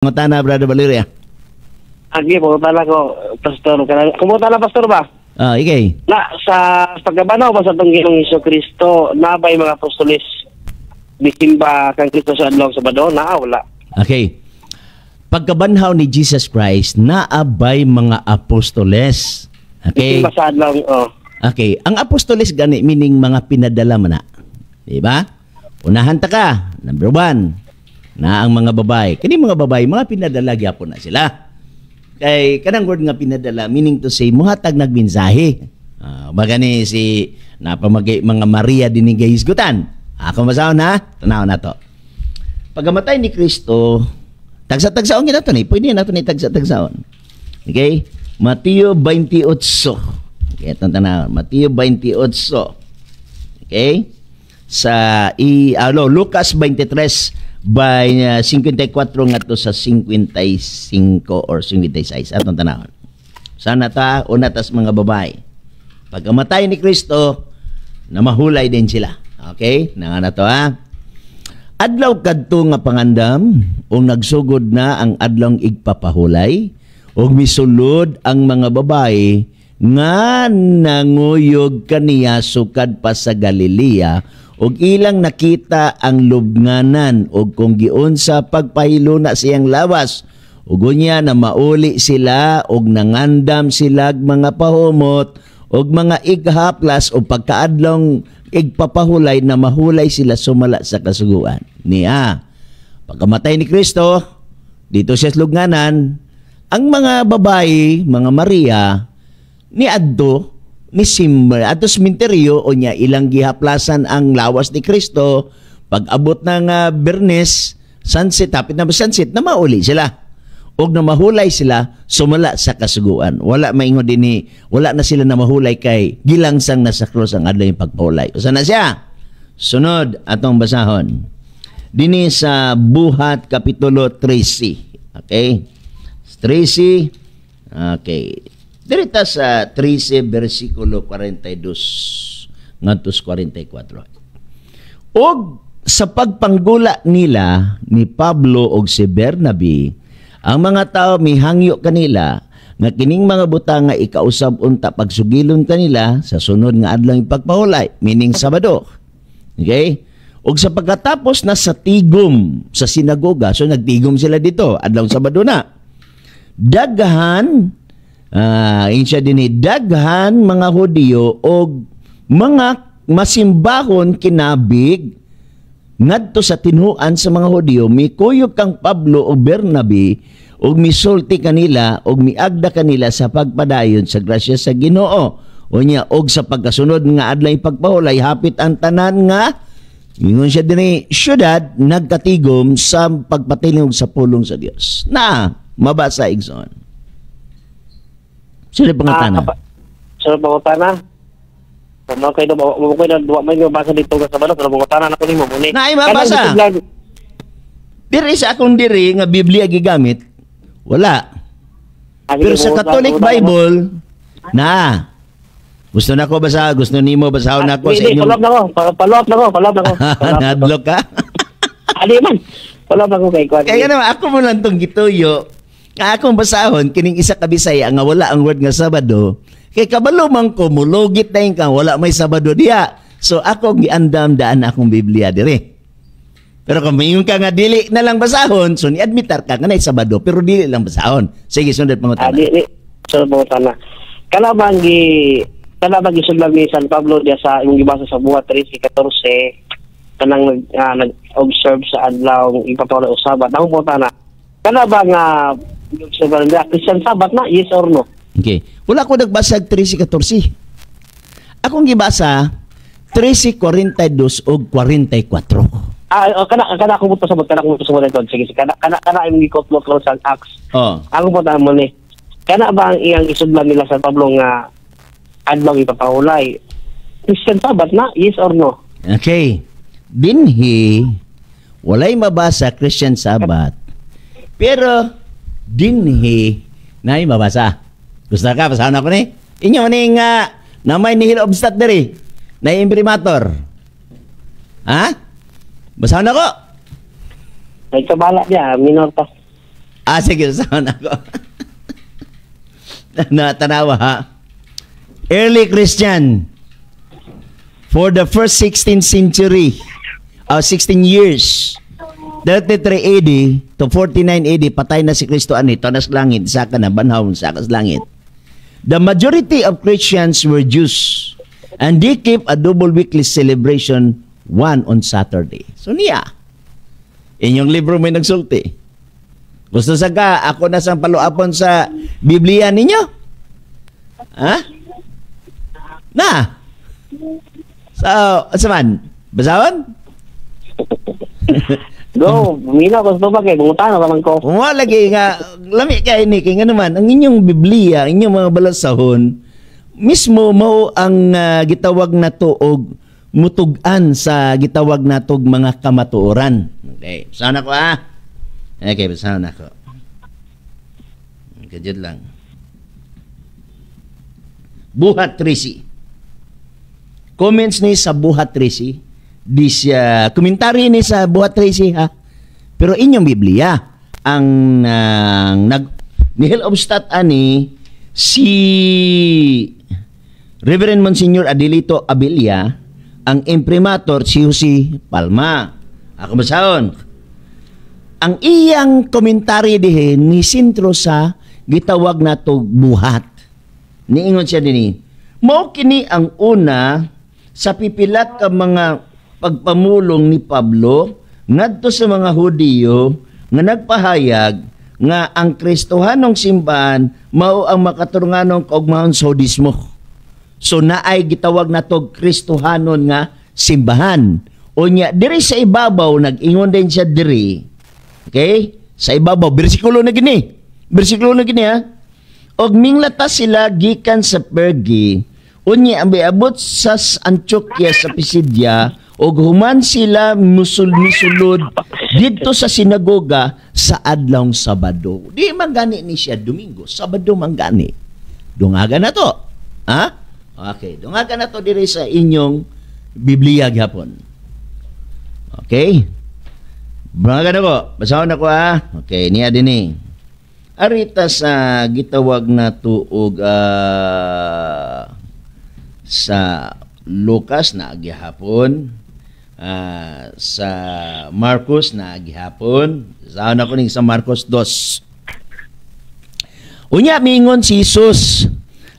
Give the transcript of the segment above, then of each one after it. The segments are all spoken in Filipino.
Ngutana, Brother Valeria. Agi, pangutana ko, Pastor. Kumutana, Pastor ba? Ikay. Na, sa pagkabanaw ba sa itong Ginoong Jesucristo, nabay mga apostolis, bisimba kang Kristo sa adlaw sa Sabado? Wala. Okay. Pagkabanhaw ni Jesus Christ, naabay mga apostoles. Okay. Bisimba sa adlaw, Okay. Ang apostoles gani, meaning mga pinadala man na. Diba? Unahan ta ka. Number 1. Na ang mga babae. Kani mga babae, mga pinadala gyapon na sila. Kay kanang word nga pinadala, meaning to say, muhatag nagmensahe. Bagani si napamagay mga Maria din ni gahisgutan. Ako masaw na, tanaw na to. Pagamatay ni Kristo, tagsa-tagsaon gina to ni, pwede na to ni tagsa-tagsaon. Okay? Mateo 28. Okay, itong tanaw. Mateo 28. Okay? Sa Lucas 23 by 54 ngadto sa 55 or 56 atong tanawon. Sana ta una tas mga babae. Pagkamatay ni Kristo, namahulay din sila. Okay? Nangana to ha. Adlaw kadto nga pangandam ug nagsugod na ang adlong igpapahulay ug misulod ang mga babae nga nanguyog kaniya sukad pa sa Galilea ug ilang nakita ang lubnganan ug kung giunsa pagpahilo na siyang lawas ug unya na mauli sila ug nangandam sila mga pahumot ug mga ighaplas ug pagkaadlong igpapahulay na mahulay sila sumala sa kasuguan niya. Pagkamatay ni Kristo dito sa lubnganan, ang mga babae, mga Maria ni adto ni Simba ato sementeryo o niya ilang gihaplasan ang lawas ni Kristo. Pag abot ng Bernes, sunset, hapit na sunset, na mauli sila og na mahulay sila sumala sa kasuguan. Wala maingon dinhi, wala na sila na mahulay kay gilangsang na sa krus ang adlaw yung pagpahulay. Usa na siya. Sunod atong basahon dinhi sa Buhat kapitulo 13. Okay? 13. Okay. Dirita sa 13 versikulo 42 ngadto 44. Og sa pagpanggula nila ni Pablo og si Bernabe, ang mga tao mihangyo kanila nga kining mga butang nga ikausab unta pagsugilon kanila sa sunod nga adlaw pagpahulay, meaning Sabado. Okay? Og sa pagkatapos na sa tigom sa sinagoga, so nagtigom sila dito adlaw Sabado na. Daghan insya din daghan mga Hudiyo o mga masimbahon kinabig ngadto sa tinuan sa mga Hudiyo, mikuyog kang Pablo o Bernabe og misulti kanila og miagda kanila sa pagpadayon sa grasya sa Ginoo unya og sa pagkasunod nga adlaw pagpahulay hapit ang tanan nga ingon siya dinhi syudad nagkatigom sa pagpatiling sa pulong sa Dios. Na mabasa igsoon. Sino pangutana? Sino pangutana? Kung kayo na duwa may mabasa dito sa Sabado, pero pangutana na ko nimo muni. Naay mabasa. Diri sa akong diri nga Biblia gigamit, wala. Pero sa Catholic Bible, na. Gusto na ko basa, gusto nimo basahon nako sa inyo. Palop na ko. Nadlok ka? Ali man. Palop na ko kay Kwan. Kaya naman ako mo lang tong gituyo. Akong basahon kining isa ka Bisaya nga wala ang word nga Sabado. Kay kabalo man ko mulugit na yung kang wala may Sabado diya. So ako giandam daan akong Biblia dire. Pero kung mayon ka nga dili na lang basahon, so ni-admitar ka nga na Sabado pero dili lang basahon. Sige, sunod pangutana. Dili. Sunod pangutana. Kanabang sunod ni San Pablo diya sa imong gibasa sa Buhat 13:14 kanang nag-observe sa adlaw ipapawala o Sabat. Ang pangutana. Kanabang Christian Sabat na, yes or no? Okay. Wala ko nagbasag 13:14. Akong gibasa 13:42 o 44. Kana ako mo pasabot ito. Sige, kana imong gikot-lot sa Acts. Ako po tamo ni. Kana ba ang iyang isudlan nila sa Pablo nga adlaw ipapahulay? Christian Sabat na, yes or no? Okay. Dinhi walay mabasa Christian Sabat. Pero dinhi nay mabasa. Gusto ka basahan ako ni? Inyo maning namay ni Hill Obstat diri. Na imprimator. Ha? Basahan ako. May kabala niya, minor pa. Sige, saan ako? Natanawa ha. Early Christian, for the first 16th century, 16 years, 33 AD to 49 AD, patay na si Kristo ani, tanas langit, saka na banhaw, saka sa langit. The majority of Christians were Jews, and they keep a double weekly celebration, one on Saturday. So niya, inyong libro may nagsulti. Gusto sa ka, ako na sang paluapon sa Biblia ninyo? Ha? Na? So, asaman? Basahon? Go, mina ko sa bagay, bungutan na naman ko. Wala lagi nga, lami kayo ni, kaya nga naman, ang inyong Biblia, inyong mga balasahon, mismo mo ang gitawag na tuog, mutugan sa gitawag na tug mga kamatuoran. Okay, sana ko Okay, sana ko. Kajud lang. Buhat 13. Comments ni sa Buhat 13. Di siya, komentary ni sa Buhat 13 ha. Pero inyong Biblia, ang nihil obstat ani si Reverend Monsignor Adelito Abilia, ang imprimatur si Jose Palma. Ako basahon. Ang iyang komentary dihin ni sentro sa gitawag nato buhat. Niingon siya dinhi. Mao kini ang una sa pipilat ka mga pagpamulong ni Pablo ngadto sa mga Hudiyo nga nagpahayag nga ang Kristohanong simbahan mao ang makaturunganong kaugmaon sa Hudismo. So naay gitawag nato Kristohanon nga simbahan. Unya diri sa ibabaw nag-ingon din siya diri. Okay? Sa ibabaw bersikulo na gini. Bersikulo na gini ha. Og minglata sila gikan sa Perge. Unya ang biabot sa Antioquia sa Pisidia og human sila misulod didto sa sinagoga sa adlawng Sabado. Di man gani ni siya Domingo, Sabado man gani. Dungaga na to. Ha? Okay, dungaga na to diri sa inyong Biblia gihapon. Okay? Dungaga na ko. Basahon ako Okay, niya dinhi. Arita sa gitawag na tuog sa Lucas na gihapon, sa Marcos na gihapon. Saan ako ning sa Marcos 2. Unya mingon si Jesus,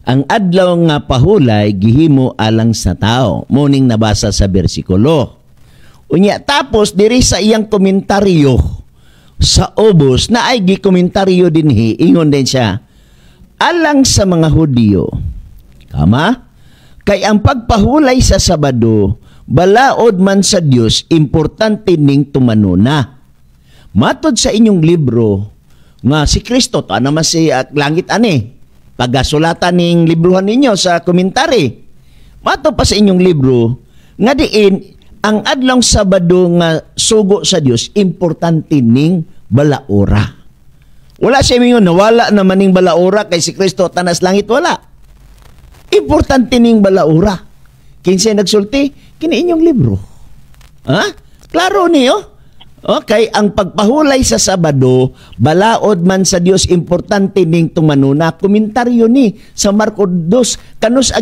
ang adlaw nga pahulay gihimo alang sa tao. Muning nabasa sa bersikulo. Unya tapos diri sa iyang komentaryo sa ubos na ay gikomentaryo dinhi, ingon din siya, alang sa mga Hudiyo, kay ang pagpahulay sa Sabado, balaod man sa Dios, importante ning tumanuna. Matod sa inyong libro, nga si Kristo, ta naman si langit ani, pagasulatan ning libruhan ninyo sa komentary. Matod pa sa inyong libro, nga diin, ang adlong Sabado nga sugo sa Dios, importante ning balaura. Wala siya mingon, nawala naman ning balaura kay si Kristo tanas langit, wala. Importante ning balaura. Kinsa nagsulti? Kini inyong libro. Ha? Klaro niyo? Okay, ang pagpahulay sa Sabado, balaod man sa Dios, importante ning tumanuna. Komentaryo ni sa Marcos 2, kanus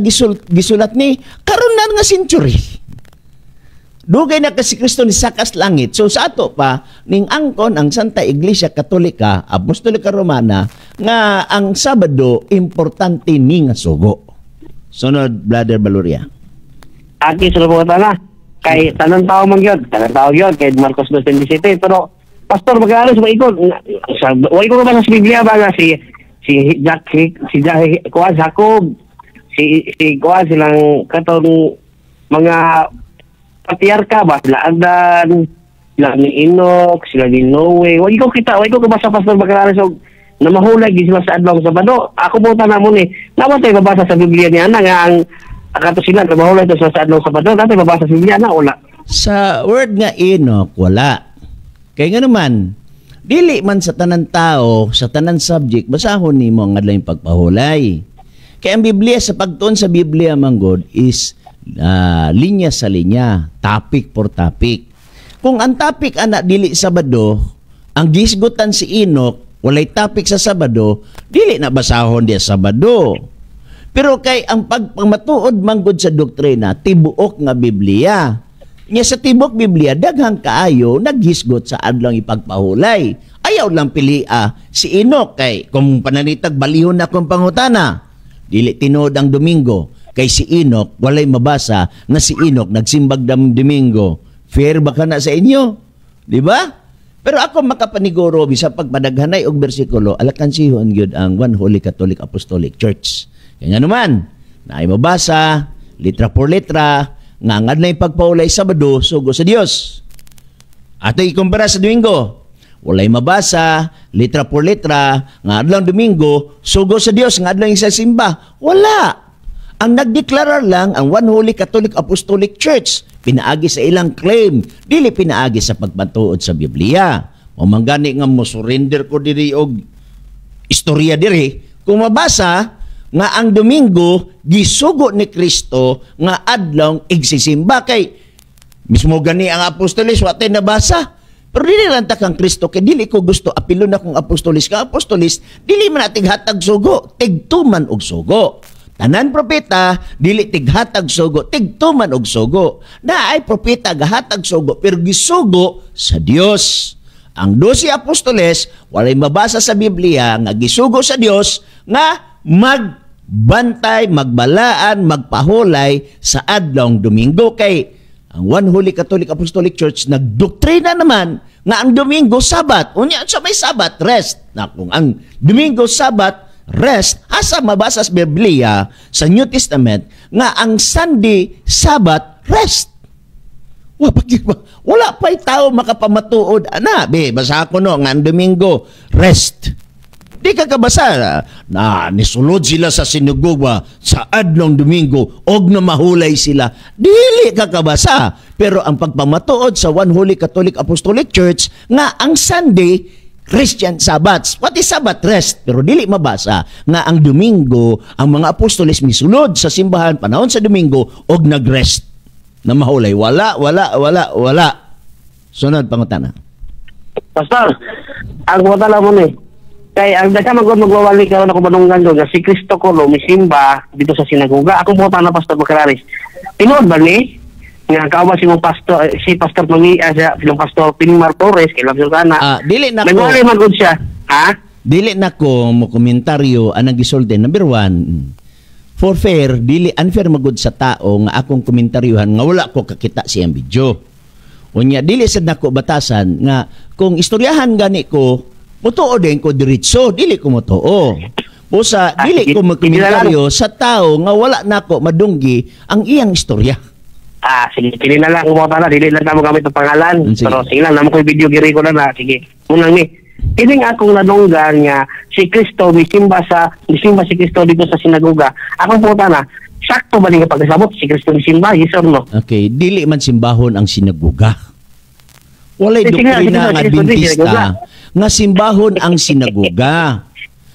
gisulat ni karon na nga century. Dugay na kasi Kristo ni sakas langit. So sa ato pa, ning angkon ang Santa Iglesia Katolika, Apostolika Romana, nga ang Sabado, importante ni nga sugo. Sunod, Brother Baloria. Aki sa mga na. Kay tanang tao man yun. Tanang tao yun. Kay Marcos 2:27. Pero, Pastor, mag-aalas mo ikon. Huwag ko ba sa Biblia ba nga si Jacob, si Kuan, silang katong mga patriarka ba, sila Adan, sila ni Enoch, sila ni Noe. Huwag ko kabasa, Pastor, mag-aalas na mahulay sila sa adlong Sabado. Ako po tanamon naman tayo babasa sa Biblia niya na nga ang akato sila na mahulay ito sa adlong Sabado. Natin babasa sa Biblia na wala. Sa word nga Enoch, wala. Kaya nga naman, dili man sa tanan tao, sa tanan subject, basahon ni mo ang adlong pagpahulay. Kaya ang Biblia, sa pagtuon sa Biblia, manggod, is linya sa linya, topic for topic. Kung ang topic anak dili Sabado, ang gisgutan si Enoch, walay topic sa Sabado, dili na basahon diya Sabado. Pero kay ang pagpamatuod manggod sa doktrina, tibuok nga Biblia. Nya sa tibok Biblia, daghang kaayo naghisgot sa adlaw ipagpahulay. Ayaw lang pilia si Enoch kay kung pananitag balihon na kung pangutana. Dili tinuod ang Domingo kay si Enoch walay mabasa na si Enoch nagsimbag dam Domingo. Fair ba kana sa inyo? Di ba? Pero ako makapaniguro bisa pagpadaghanay og bersikulo alakan-sihon gyud ang One Holy Catholic Apostolic Church. Kaya nga naman, naay mabasa litra por litra nga ngadlay pagpaulay Sabado sugo sa Dios. Ato ikumpara sa Domingo, walay mabasa litra por litra nga adlaw Domingo sugo sa Dios nga adlaw sa simba. Wala. Ang nagdeklarar lang ang One Holy Catholic Apostolic Church. Pinaagi sa ilang claim, dili pinaagi sa pagpatuod sa Biblia. Mamanggani nga mo surrender ko diri og istorya diri. Kung mabasa nga ang Domingo gisugo ni Kristo nga adlaw igsisimba kay mismo gani ang apostolis wa tay nabasa. Pero dili lang ta kang Kristo kay dili ko gusto apilon akong apostolis ka apostolis dili man nating hatag sugo tigtuman og sugo. Tanan propeta dili tighatag sugo tigtuman og sugo. Naay propeta gahatag sugo pero gisugo sa Dios. Ang 12 apostoles walay mabasa sa Biblia nga gisugo sa Dios nga magbantay, magbalaan, magpahulay sa adlong Domingo kay ang One Holy Catholic Apostolic Church nagdoktrina naman nga ang Domingo Sabat. Unya sa may Sabat rest. Na kung ang Domingo Sabat rest asa mabasa sa Biblia sa New Testament nga ang Sunday Sabat rest. Wala pa'y tao makapamatuod. Ana, basa ko no, nga ang Domingo, rest. Di ka kabasa na nisulod sila sa sinagoga sa adlong Domingo og na mahulay sila. Dili ka kabasa. Pero ang pagpamatuod sa One Holy Catholic Apostolic Church nga ang Sunday, Christian Sabbats. What is Sabbath rest? Pero dili mabasa nga ang Domingo, ang mga apostoles misulod sa simbahan panahon sa Domingo og nagrest na mahulay. Wala. Sunod pangutana. Pastor, ang pangutana mo ni, kay ang daka magwawali karon ako banunggan do nga si Kristo ko misimba dito sa sinagoga. Akong pangutana Pastor Bacalaris. Tinuod ba ni nga kauban si mong pastor si Pastor Pamia sa silong Pastor Pinmar Torres kay Labsol kana. Dili na ko. Nagwali man gud siya. Ha? Dili na ko mo komentaryo anang gisulti. Number 1, for fair, dili unfair magud sa tao nga akong komentaryuhan nga wala ko kakita siyang video. Unya dili sad nako batasan nga kung istoryahan gani ko, mutuo din ko diretso, dili ko mutuo. Busa dili ko magkomentaryo sa tao nga wala nako madunggi ang iyang istorya. Sige, pili na lang kung na, dili lang na mo gamit ang pangalan. Pero sige lang, naman ko yung video giri ko na. Sige, unang ni. Kining akong nanunggan nga si Kristo misimba si Kristo dito sa sinagoga. Akong puta na, sakto ba nga pagkasabot si Kristo misimba? Yes or no? Okay, dili man simbahon ang sinagoga. Walay doktrina nga Adventista nga simbahon ang sinagoga.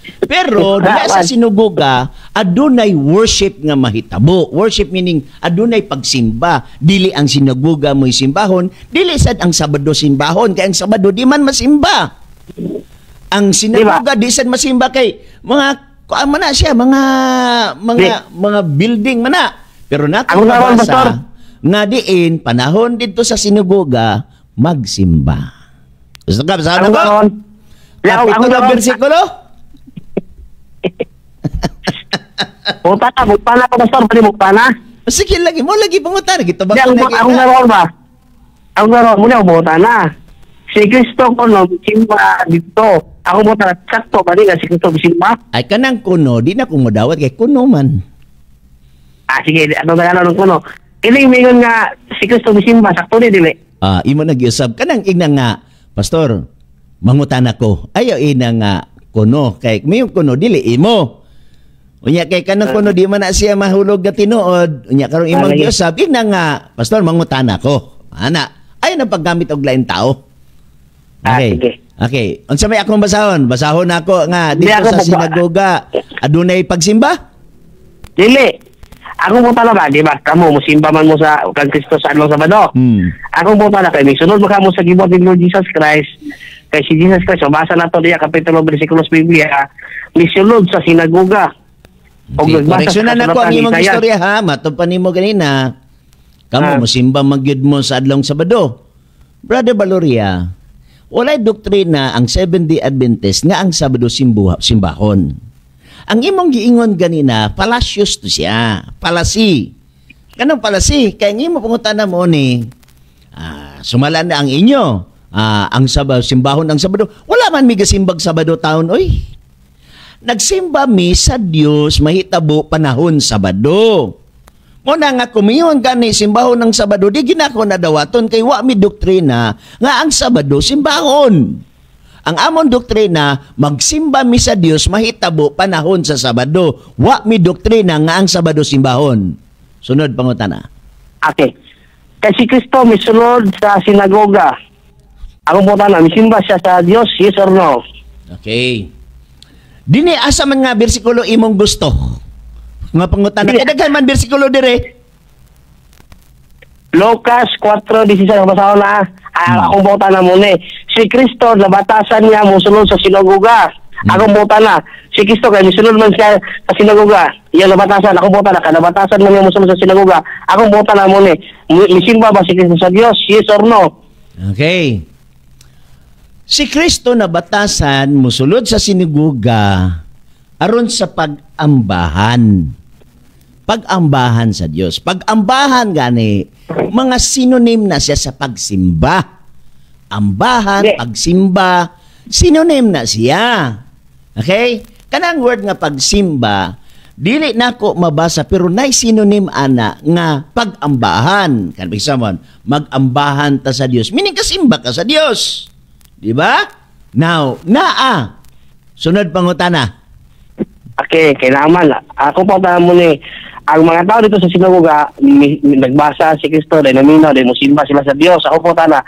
Pero diya sa sinagoga adunay worship nga mahitabo. Worship meaning adunay pagsimba. Dili ang sinagoga mo'y simbahon, dili sad ang Sabado simbahon kay ang Sabado di man masimba. Ang sinagoga di sad masimba kay mga kuan man na siya, mga building man na. Pero nato nabasa nga diin panahon dito sa sinagoga magsimba. Gusto ka basahan ko? Kapitulo ng bersikulo? Mugpana ko Pastor, pwede mugpana? Sige, lagi pangutan. Akong naroon ba? Akong naroon, muna ako mutana. Si Kristo ko simba dito. Ako mutana, sakto ba nga si Kristo simba? Ay, kanang kuno, di na kung madawat kay kuno man. Sige, ano na kuno. Iling mingon nga si Kristo simba, sakto ni dili. Imo nag-usab. Kanang ina nga, Pastor, mangutan ako. Ayaw ina nga kuno. Kay may kuno, dili imo. Unya kay kanang kuno di man na siya mahulog na tinuod. Unya karong imong giusab ina nga pastor mangutan ako. Ana, ay na paggamit og lain tao. Okay. Okay. Unsa may akong basahon? Basahon ako nga dito sa sinagoga adunay pagsimba? Dili. Ako mo pala ba, di ba? Kamo musimba man mo sa kang Kristo sa adlaw Sabado. Ako mo pala kay sunod mo kamo sa gibuhat ni Lord Jesus Christ. Kay si Jesus Christ, basa na to diya, kapitulo, versikulos Biblia, misulod sa sinagoga. Okay, koreksyonan na ko ang imong istorya ha. Matupan nimo ganina. Kamu musimba magyud mo sa adlong Sabado. Brother Valoria, walay doktrina ang Seventh-day Adventist nga ang Sabado simbahon. Ang imong giingon ganina, fallacious to siya. Palasi. Kanang palasi? Kaya ang imong pangutana mo ni, sumala na ang inyo. Ang simbahon ng Sabado. Wala man mi gasimbag Sabado taon, oy. Nagsimba mi sa Dios mahitabo panahon Sabado. Muna nga kumiyon gani simbahon ng Sabado, di ginako na dawaton kay wa mi doktrina nga ang Sabado simbahon. Ang amon doktrina, magsimba mi sa Dios mahitabo panahon sa Sabado. Wa mi doktrina nga ang Sabado simbahon. Sunod pangutana. Okay. Kay si Kristo misulod sa sinagoga. Ako po na, misimba siya sa Dios, yes or no? Okay. Dini asa man nga bersikulo imong gusto. Nga pangutana. Kaya daghan man bersikulo dire. Lucas 4:16 basahon na. Akong bota na muna. Si Kristo nabatasan niya musulod sa sinagoga. Akong bota na. Si Kristo kay misulod man siya sa sinagoga. Iya nabatasan. Akong bota na kanabatasan man niya musulod sa sinagoga. Akong bota na muna. Misimba ba si Kristo sa Dios? Yes or no? Okay. Si Kristo na batasan musulod sa sinagoga aron sa pag-ambahan. Pag-ambahan sa Dios. Pag-ambahan gani mga synonym na siya sa pagsimba. Ambahan, pagsimba, synonym na siya. Okay? Kanang word nga pagsimba, dili nako mabasa pero nay synonym ana nga pag-ambahan. Kan bisamon, mag-ambahan ta sa Dios. Meaning kasimba ka sa Dios. Di ba? Now, sunod pangutana. Okay, kailangan. Ako po tayo muna ang mga tao dito sa sinagoga, nagbasa si Kristo, dahil naminaw, dahil musimba sila sa Diyos. Ako po tayo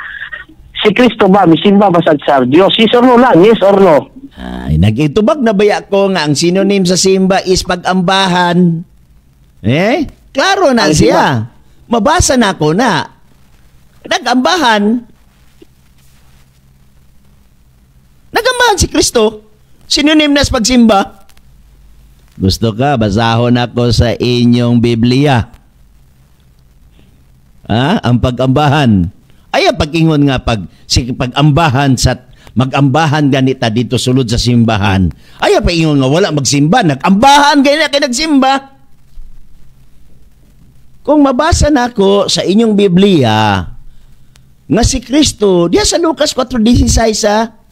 si Kristo ba, misimba ba sa Diyos? Yes or no lang? Yes or no? Ay, nag-itubag na ba ko nga ang synonym sa simba is pag-ambahan? Klaro na siya. Mabasa na ako na. Nag-ambahan. Nagambahan si Kristo. Synonym na sa pagsimba. Gusto ka, basahon ako sa inyong Biblia. Ang pag-ambahan. Ay, pag-ingon nga pag-ambahan sa mag-ambahan ganita dito sulod sa simbahan. Ay, pag-ingon nga wala magsimba. Nag-ambahan ganita kay nagsimba. Kung mabasa na ako sa inyong Biblia nga si Kristo, diya sa Lucas 4:16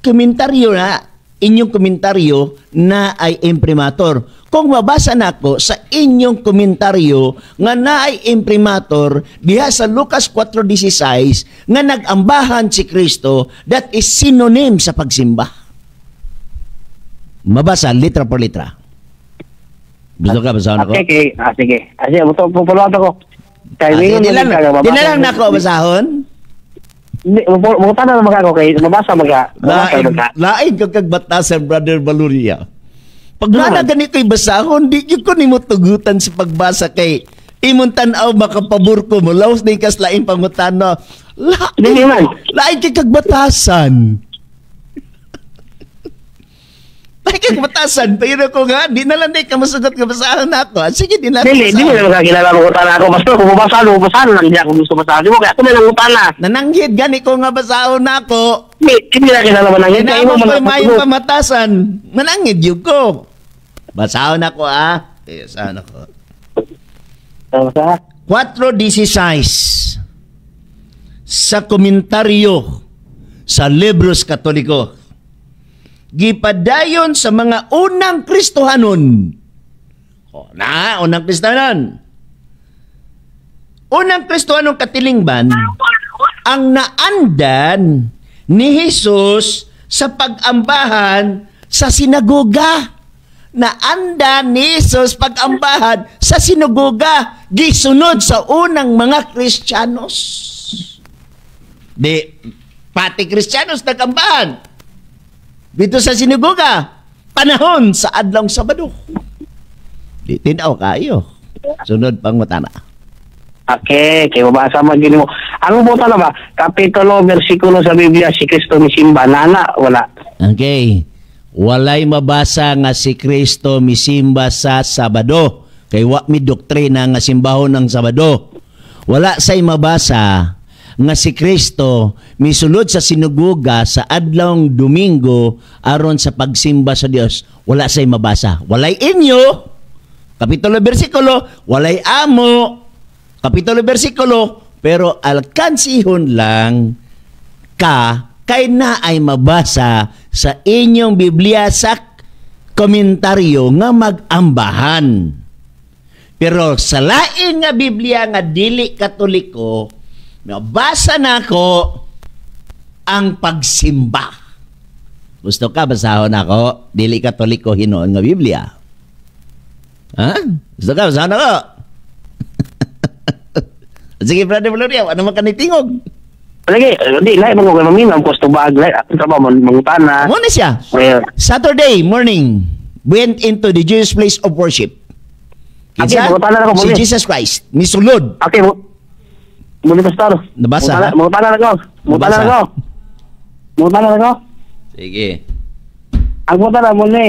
komentaryo na, inyong komentaryo na ay imprimator. Kung mabasa na ko sa inyong komentaryo nga na ay imprimator diha sa Lucas 4:16 nga nag-ambahan si Kristo, that is synonym sa pagsimba. Mabasa, litra por litra. Gusto ka basahon ako? Okay, sige. Sige, pupuluan ako. Di na lang na ako basahon? Mga tanong naman ako kay mabasa mga lain kag batasan, Brother Valoria. Pag na ganito yung basahon, di ko nimo tugutan sa pagbasa kay imong tan-aw makapabor ko mo laos ni kas lain pangutana. Lain kay kag batasan. Lain kag batasan, pero ko nga di na lang ka masugot ka basahon nako. Sige, di na. Dili mo kilala mo utana ako basta kung mabasa lang di ako gusto basahan. Di mo kaya ako na lang utana. Nananggid gani ko nga basahon nako. Hindi na kilala mo nanggid kay mo man mayong pamatasan. Mananggid yun ko. Basahon ako basahon ako. Basa 4:16 sa komentaryo sa Libros Katoliko. Gipadayon sa mga unang Kristohanon. Unang Kristohanon. Unang Kristohanong katilingban ang naandan ni Jesus sa pag-ambahan sa sinagoga. Naandan ni Jesus pag-ambahan sa sinagoga. Gisunod sa unang mga Kristiyanos. Pati Kristiyanos nag-ambahan dito sa sinagoga, panahon sa adlong Sabado. Di tinaw kayo. Sunod pang matana. Okay, kay mabasa man gini mo. Ang buta na ba? Kapitulo, versikulo sa Biblia, si Kristo misimba. Nana, wala. Okay. Walay mabasa nga si Kristo misimba sa Sabado. Kay wa mi doktrina nga simbahon ng Sabado. Wala say mabasa nga si Kristo misulod sa sinuguga sa adlawng Domingo aron sa pagsimba sa Dios. Wala say mabasa. Walay inyo. Kapitulo bersikulo, walay amo. Kapitulo bersikulo, pero alkansihon lang ka kay na ay mabasa sa inyong Biblia sa komentaryo nga mag-ambahan. Pero sa lain nga Biblia nga dili Katoliko, nabasa na ko ang pagsimba. Gusto ka basahon ako? Dili Katoliko hinuon nga Biblia. Ha? Gusto ka basahon ako? Sige, Brother Valoria, ano man kanitingog? Lagi, di, lahat mo kay maminam, gusto bag, lahat, ito ba, mangutana. Muna siya. Well, Saturday morning, went into the Jewish place of worship. okay, Kinsa? mangutana na ko Si muli. Jesus Christ. Misulod. Okay, muli pastor. Nabasa, ha? Mangutana na ko. Mangutana na Nabasa. ko. Mangutana na ko. Sige. Ang mangutana muli.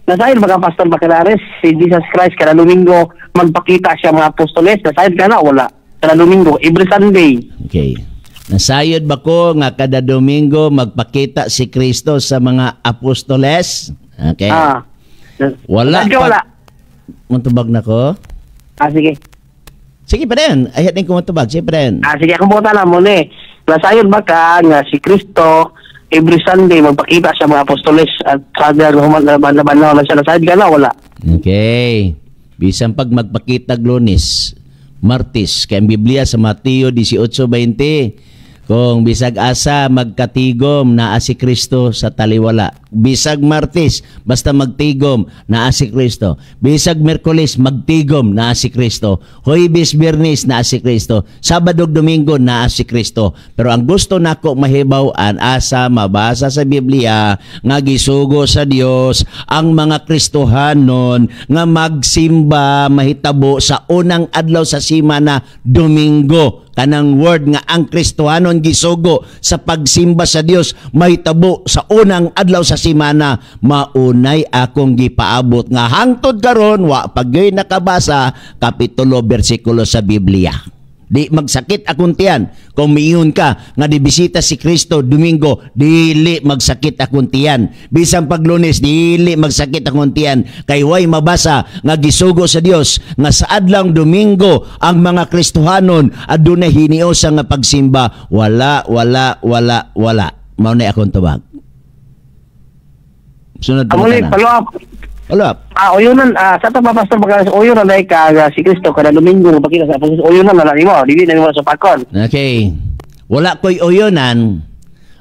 Nasahil mga pastor Bacalares, si Jesus Christ kada Domingo, magpakita siya mga apostoles. Nasahil ka na, wala. Kada Domingo, every Sunday. Okay. Nasayod ba ko nga kada Domingo magpakita si Kristo sa mga apostoles? Okay. Wala Nasahil ka, pa- wala. Muntubag na ko? Sige. Sige pa rin. Ayat din ko muntubag. Sige pa rin. Sige, akong mangutana muli. Nasahil ba ka nga si Kristo, every Sunday, magpakita siya mga apostoles at sada nabanlaw na siya. Nasahil ka na, wala. Okay. Bisan pag magpakita Lunes, Martes, kay ang Biblia sa Mateo 18:20, kung bisag asa magkatigom naa si Kristo sa taliwala. Bisag Martes, basta magtigom naa si Kristo. Bisag Miyerkules, magtigom naa si Kristo. Huwebes, Biyernes naa si Kristo. Sabado, Domingo naa si Kristo. Pero ang gusto nako mahibaw-an asa mabasa sa Biblia nga gisugo sa Dios ang mga Kristohanon nga magsimba mahitabo sa unang adlaw sa simana, Domingo. Kanang word nga ang Kristohanon gisugo sa pagsimba sa Dios mahitabo sa unang adlaw sa simana, maunay akong gipaabot nga hangtod karon wa pagyoy nakabasa kapitulo bersikulo sa Biblia. Di magsakit akong tiyan kung miyon ka nga dibisita si Kristo Domingo, dili magsakit akong tiyan. Bisan pag Lunes, dili magsakit akong tiyan. Kay way mabasa nga gisugo sa Dios nga sa adlang Domingo ang mga Kristohanon adunay hiniosa nga pagsimba. Wala. Mao na akong tubag. Sunod pa Amuli, na. follow up. Follow up. Uyunan, sa ito pa, Pastor Bacalares, uyunan na si Kristo, kada Domingo, magpakita sa apostoles, uyunan na lang mo, dili na mo sa pakon. Okay. Wala ko'y oyonan,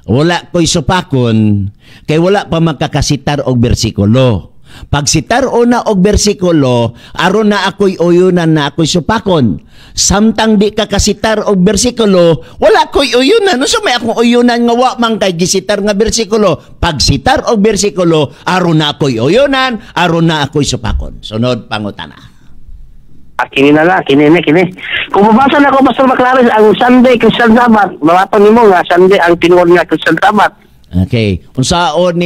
wala ko'y supakon, kay wala pa magkakasitar og bersikulo. Pag sitar una og bersikulo, aron na ako'y oyonan na ako'y supakon. Samtang di ka kasitar og bersikulo, wala ko'y oyonan. No, so may akong oyonan nga wa man kay gisitar nga bersikulo. Pag sitar og bersikulo, aron na ako'y oyonan, aron na ako'y supakon. Sunod pangutana. Kini na lang, kini. Kung mabasa na ko, Pastor Bacalares, ang Sunday Christian Sabbath, mawapan nimo nga Sunday ang tinuod nga Christian Sabbath. Okay. Unsaon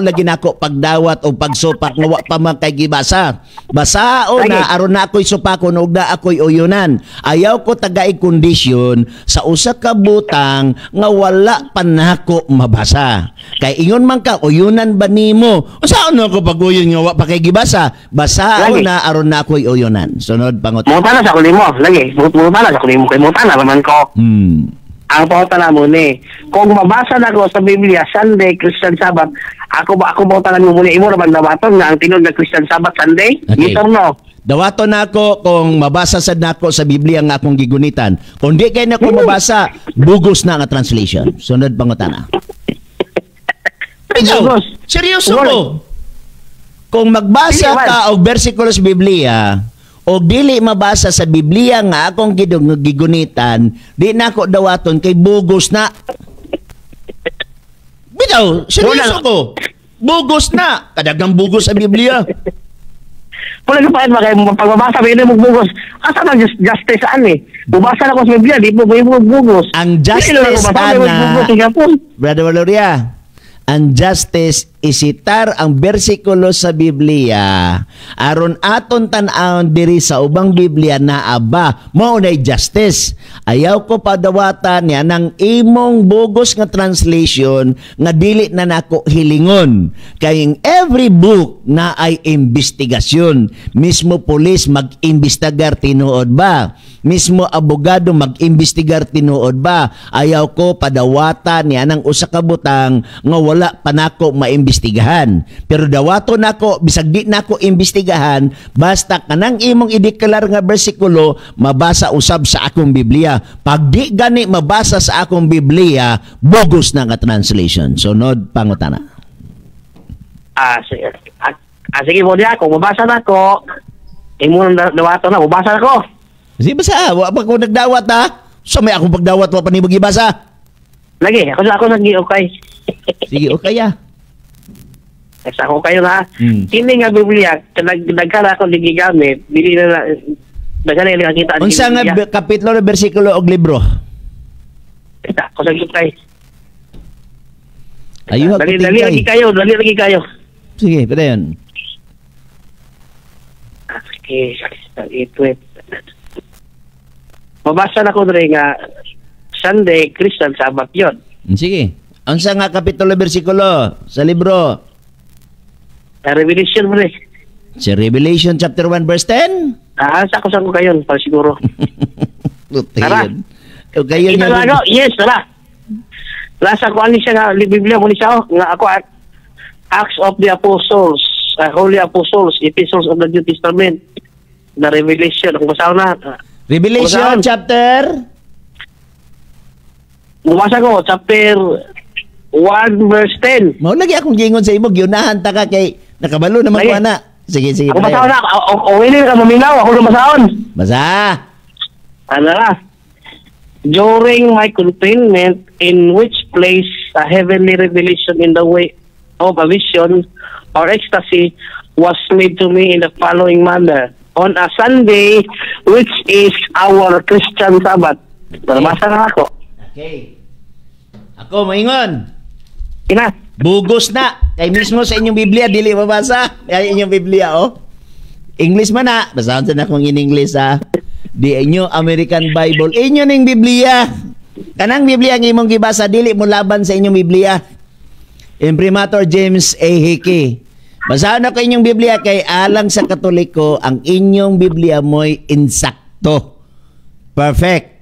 lagi nako pagdawat o pagsupak nga wa pa man kay gibasa. Basaon na aron na ako'y supakon ug na ako'y uyunan. Ayaw ko tagay kondisyon sa usa ka butang nga wala pa nako mabasa. Kay ingon man ka uyunan ba nimo? Unsaon ako paguyon nga wa pa kay gibasa? Basaon na aron na ako'y uyunan. Sunod pangot. Mutana sa kulimo, lagi. Mutana sa kulimo kay mutana naman ko. Ang pauta na mo ni, kung mabasa na ko sa Biblia, Sunday, Christian Sabbath, ako pauta na mo muna, imo naman nabaton nga ang tinod na Christian Sabbath, Sunday? Okay. Yes or no? Dawato na ako kung mabasa sad nako sa Biblia nga akong gigunitan. Kung di kay nako mabasa, bugos na nga translation. Sunod pangutana. Ikaw, Bugos. seryoso Bugos. ko. Kung magbasa Sige, man. ka og bersikulo sa Biblia, o dili mabasa sa Biblia nga akong gigunitan, di na ako dawaton kay bugos na. Bitaw, seryoso ko. Bugos na. Kadagang bugos sa Biblia. Pula ka pa kay pagbabasa ba yun magbugos. Asa na justice saan eh. Bubasa na ko sa Biblia, di mo magbugos. Ang justice ana, Brother Valoria, ang justice isitar ang bersikulo sa Biblia aron aton tan-awon diri sa ubang Biblia na aba mao nay justice. Ayaw ko padawatan niya ng imong bugos nga translation nga dili na nako hilingon kay every book na ay investigasyon. Mismo pulis mag-imbestigar tinuod ba? Mismo abogado mag-imbestigar tinuod ba? Ayaw ko padawatan niya ng usa ka butang nga wala pa nako maimbestigahan. Pero dawato nako bisag di nako imbestigahan basta kanang imong ideklar nga bersikulo mabasa usab sa akong Biblia. Pag di gani mabasa sa akong Biblia, bogus na nga translation. Sunod pangutana. Sige mo diya, kung mabasa na ko, imo nang dawato na, mabasa na ko. Sige basa, wa pa ko nagdawat ha. So may akong pagdawat wa pa ni magibasa. Lagi, ako nag-okay. Sige, okay ah. Sa ako kayo na. Kini nga Biblia, nagkala ako gigamit, dili na daghan na nakita. Unsa nga kapitulo na bersikulo og libro? Ako sa okay. Ayun, dali lagi kayo. Sige, padayon. Okay, wait. Mabasa na ko dre nga Sunday, Christian, Sabbath yun. Sige. Unsa nga kapitulo bersikulo sa libro? Revelation mo rin. Sa Revelation chapter 1 verse 10? Sa ko kayo, para siguro. Tara. Kayo niya. Yes, tara. Lasa ko ani siya nga, Biblia mo ni siya, nga ako, Acts of the Apostles, Holy Apostles, Epistles of the New Testament, the Revelation. Kung basaw na. Revelation chapter? Bumasa ko, chapter 1 verse 10. Mao lagi akong gingon sa imo, gyunahan ta ka kay nakabalo naman ko ana. Sige. Ako basaw na, o hindi ka maminaw, ako na basaon. Basa. Ano na? During my confinement, in which place a heavenly revelation in the way of a vision or ecstasy was made to me in the following manner. On a Sunday, which is our Christian Sabbath. Nabasa na ako. Okay. Ako, maingon. Ina. Bugos na. Kay mismo sa inyong Biblia, dili mabasa. Kaya inyong Biblia, oh. English man na. Basahan sa na kung in English, ha. Di inyo American Bible. Inyo ning Biblia. Kanang Biblia ang imong gibasa, dili mo laban sa inyong Biblia. Imprimatur James A. Hickey. Basahan na ko inyong Biblia kay alang sa Katoliko, ang inyong Biblia mo'y insakto. Perfect.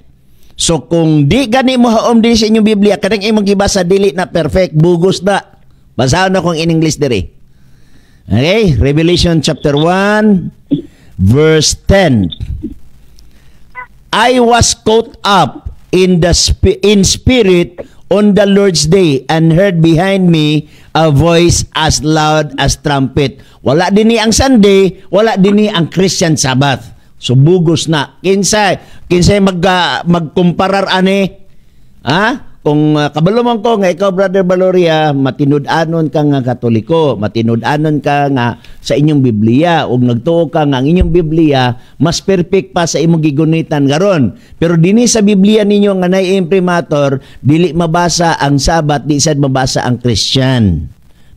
So kung di gani mo haom diri sa inyong Biblia, kanang imong gibasa dili na perfect, bugos na. Basahan na ko in English diri. Okay, Revelation chapter 1 verse 10. I was caught up in spirit on the Lord's day and heard behind me a voice as loud as trumpet. Wala din ni ang Sunday, wala din ni ang Christian Sabbath. So bugos na. Kinsay magkumparar ani. Ha? Kung kabalo man ko nga ikaw Brother Valoria, matinud-anon ka nga Katoliko, matinud-anon ka nga sa inyong Biblia ug nagtuo ka nga ang inyong Biblia mas perfect pa sa imong gigunitan garon. Pero dinhi sa Biblia ninyo nga nay imprimatur, dili mabasa ang Sabat, di sad mabasa ang Christian.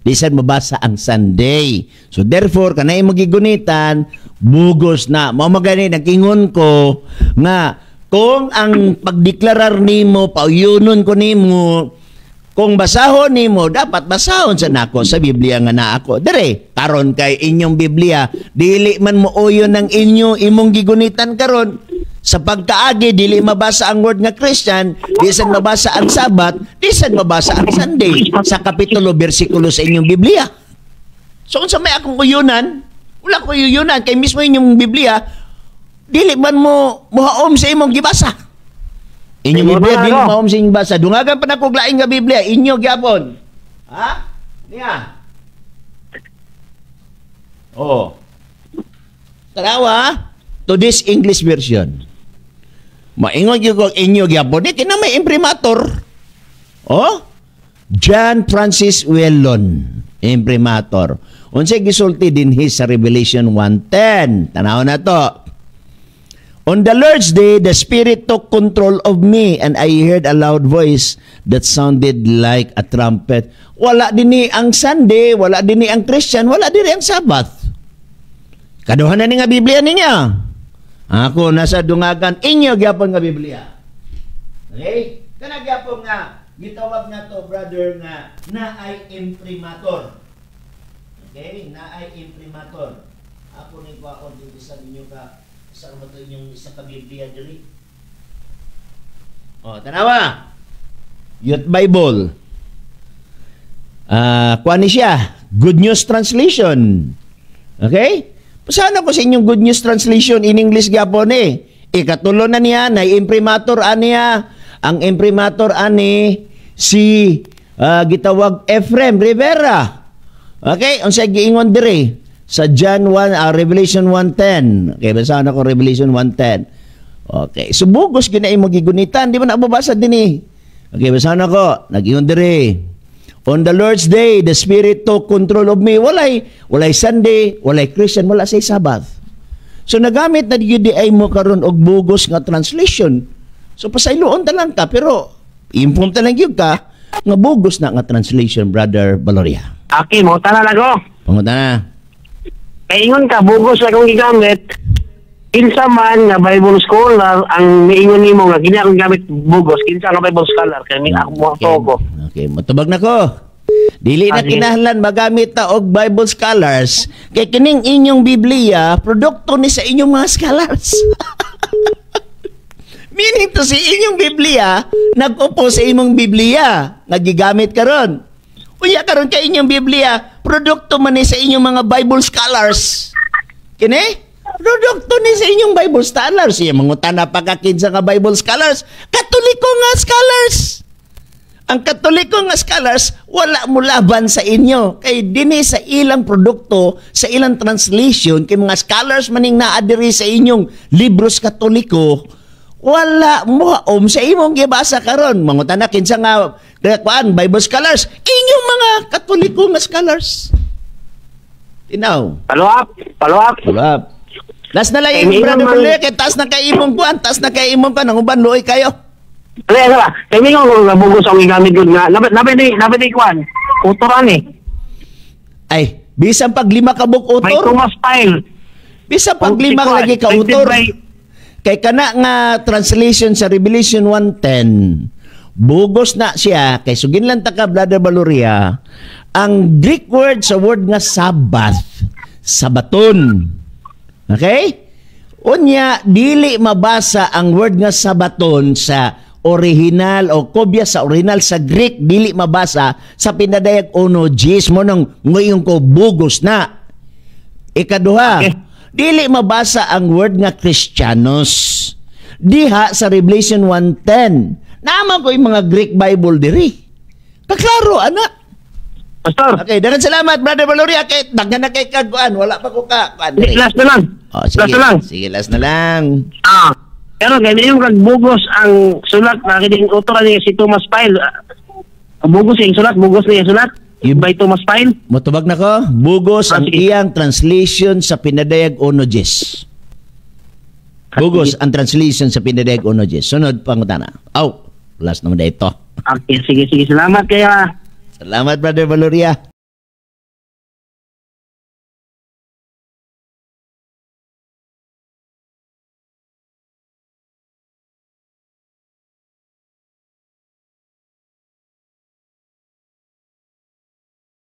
Di sad mabasa ang Sunday. So therefore kanay imong gigunitan bugos na. Mao magani nag-ingon ko nga kung ang pagdeklarar nimo, pauyunon ko nimo, kung basahon nimo, dapat basahon sa nako sa Biblia nga na ako. Dere, karon kay inyong Biblia, dili man mo uyon ng imong gigunitan karon. Sa pagkaagi, dili mabasa ang word nga Christian, di sad mabasa ang Sabat, di sad mabasa ang Sunday sa kapitulo, bersikulo sa inyong Biblia. So kung sa may akong uyunan, wala ko uyunan, kay mismo inyong Biblia, dili man mo muhaom sa imong gibasa. Inyong Biblia dili mahom sa inyong basa. Dungagan pa na kog laing nga Biblia, inyo gyapon. Ha? Niya. Oh. Tarawa to this English version. Maingon gyud kog inyo gyapon, di kinamay imprimatur. Oh? John Francis Wellon. Imprimatur. Unsay gisulti dinhi sa Revelation 1:10. Tanaw na to. On the Lord's day, the Spirit took control of me and I heard a loud voice that sounded like a trumpet. Wala dinhi ang Sunday, wala dinhi ang Christian, wala dinhi ang Sabbath. Kaduhan na ni nga Biblia niya. Ako nasa dungagan inyo gyapon nga Biblia. Okay? Kana gyapon nga gitawag na to, brother, nga naay imprimatur. Okay? Naay imprimatur. Ako ni kwaon dito sa ninyo ka sa mo to inyong isa ka Biblia diri. Oh, tanawa. Youth Bible. Kuan ni siya, Good News Translation. Okay? Pasana ko sa inyong Good News Translation in English gyapon eh. Ikatulo na niya na imprimatur aniya. Ang imprimatur ani si gitawag Ephraim Rivera. Okay, unsa giingon diri sa Revelation 1:10. Okay, basahan ako Revelation 1:10. Okay, subugos ginay mo gigunitan, di ba nababasa din eh. Okay, basahan ako, nag-ingon diri. On the Lord's day, the Spirit took control of me. Walay Sunday, walay Christian, wala say Sabbath. So nagamit na di ay mo karon og bugos nga translation. So pasayloon ta lang ka, pero inform ta lang gyud ka nga bugos na nga translation, Brother Valoria. Okay, mo tana lago. Pangunta na. Kaingon ka, bugos na kong gigamit. Kinsa man nga Bible scholar ang miingon nimo nga gini akong gamit bugos, kinsa nga Bible scholar kay mi ako mo togo. Okay, matubag na ko. Dili na kinahanglan magamit ta og Bible scholars kay kining inyong Biblia produkto ni sa inyong mga scholars. Meaning to si inyong Biblia nag-upo sa imong Biblia nagigamit karon. Unya karon kay inyong Biblia, produkto man ni sa inyong mga Bible scholars. Kini? Produkto ni sa inyong Bible scholars. Iya mangutan na pagkakinsa nga Bible scholars. Katoliko nga scholars. Ang katoliko nga scholars, wala mo laban sa inyo. Kay dini sa ilang produkto, sa ilang translation, kay mga scholars maning naadiri sa inyong libros katoliko, wala mo sa imong gibasa karon. Mangutan na kinsa nga kuan Bible scholars, inyong mga katoliko nga scholars. Tinaw. Follow up. Last na lang yung brother Valoria, kay taas na kay imong kuan, taas na kay imong kuan, nanguban luoy kayo. Ano ba? Kay mi ko nga bugos ang gigamit gud nga. Napay kuan. Utoran eh. Ay, bisan pag lima ka buk May utor. Thomas Pyle. Bisan pag lima ka lagi ka utor. Kay kana nga translation sa Revelation 1:10. Bugos na siya, kay sugin lang ta ka, Brother Valoria, ang Greek word sa word nga Sabbath, Sabaton. Okay? Unya, dili mabasa ang word nga Sabaton sa original o kopya sa original sa Greek, dili mabasa sa pinadayag onogis mo nang ngayon ko bugos na. Ikaduha, dili mabasa ang word nga Christianos. Diha sa Revelation 1:10. Naman ko yung mga Greek Bible diri. Kaklaro, anak. Pastor. Okay, dagan salamat, Brother Valoria. Kay daghan na kay kaguan, wala pa ko ka. Last na lang. Oh, sige, last na lang. Sige, last na lang. Pero ganyan yung kagbugos ang sulat na kining utoran niya si Thomas Pyle. Bugos yung sulat, bugos na yung sulat. By Thomas Pyle. Motubag na ko, bugos ang sige. iyang translation sa pinadayag onogis. Bugos ang translation sa pinadayag onogis. Sunod pangutana. Last naman na ito. Okay, sige. Salamat kaya. Salamat, Brother Valoria.